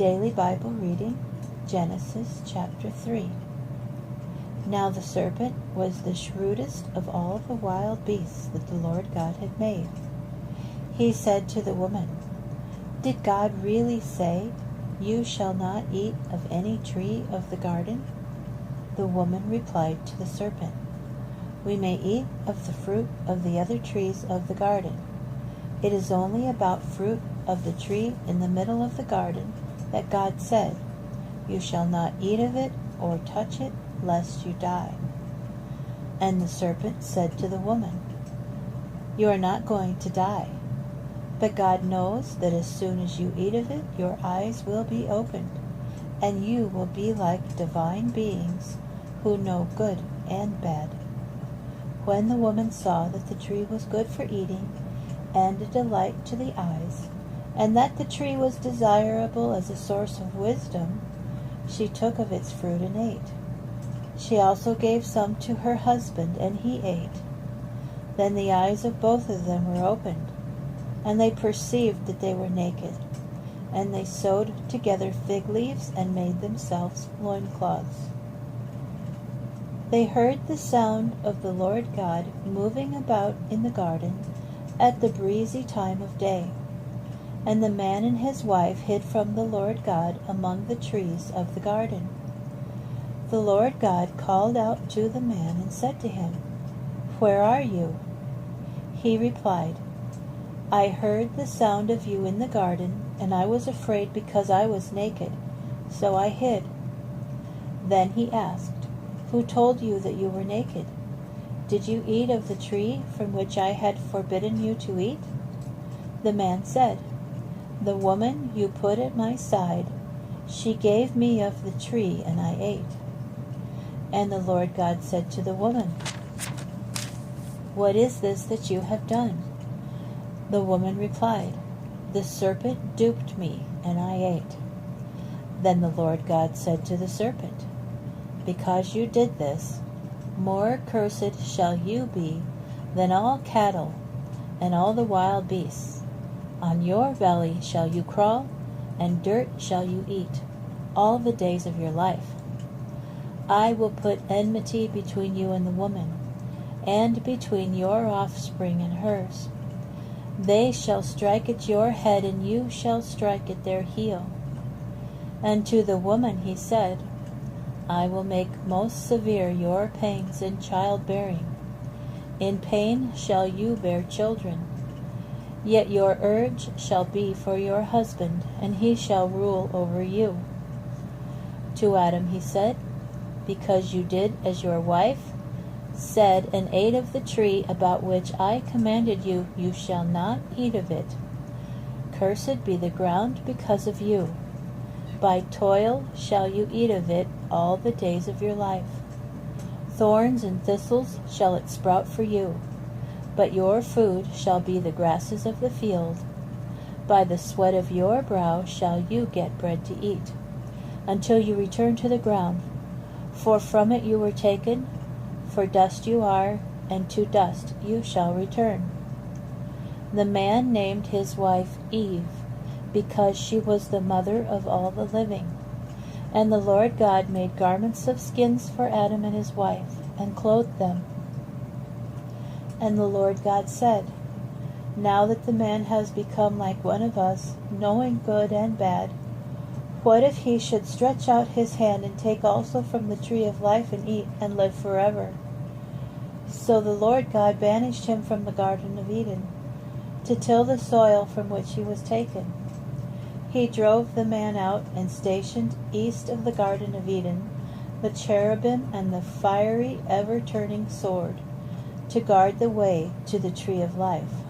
Daily Bible reading, Genesis chapter 3. Now the serpent was the shrewdest of all the wild beasts that the Lord God had made. He said to the woman, "Did God really say, 'You shall not eat of any tree of the garden'?" The woman replied to the serpent, "We may eat of the fruit of the other trees of the garden. It is only about fruit of the tree in the middle of the garden that God said, 'You shall not eat of it or touch it, lest you die.'" And the serpent said to the woman, "You are not going to die, but God knows that as soon as you eat of it, your eyes will be opened, and you will be like divine beings who know good and bad." When the woman saw that the tree was good for eating, and a delight to the eyes, and that the tree was desirable as a source of wisdom, she took of its fruit and ate. She also gave some to her husband, and he ate. Then the eyes of both of them were opened, and they perceived that they were naked, and they sewed together fig leaves and made themselves loincloths. They heard the sound of the Lord God moving about in the garden at the breezy time of day. And the man and his wife hid from the Lord God among the trees of the garden. The Lord God called out to the man and said to him, "Where are you?" He replied, "I heard the sound of you in the garden, and I was afraid because I was naked, so I hid." Then he asked, "Who told you that you were naked? Did you eat of the tree from which I had forbidden you to eat?" The man said, "The woman you put at my side, she gave me of the tree, and I ate." And the Lord God said to the woman, "What is this that you have done?" The woman replied, "The serpent duped me, and I ate." Then the Lord God said to the serpent, "Because you did this, more cursed shall you be than all cattle and all the wild beasts. On your belly shall you crawl, and dirt shall you eat all the days of your life. I will put enmity between you and the woman, and between your offspring and hers. They shall strike at your head, and you shall strike at their heel." And to the woman he said, "I will make most severe your pangs in childbearing. In pain shall you bear children. Yet your urge shall be for your husband, and he shall rule over you." To Adam he said, "Because you did as your wife said and ate of the tree about which I commanded you, you shall not eat of it. Cursed be the ground because of you. By toil shall you eat of it all the days of your life. Thorns and thistles shall it sprout for you, but your food shall be the grasses of the field. By the sweat of your brow shall you get bread to eat, until you return to the ground. For from it you were taken, for dust you are, and to dust you shall return." The man named his wife Eve, because she was the mother of all the living. And the Lord God made garments of skins for Adam and his wife, and clothed them. And the Lord God said, "Now that the man has become like one of us, knowing good and bad, what if he should stretch out his hand and take also from the tree of life and eat and live forever?" So the Lord God banished him from the Garden of Eden, to till the soil from which he was taken. He drove the man out and stationed east of the Garden of Eden the cherubim and the fiery, ever-turning sword, to guard the way to the tree of life.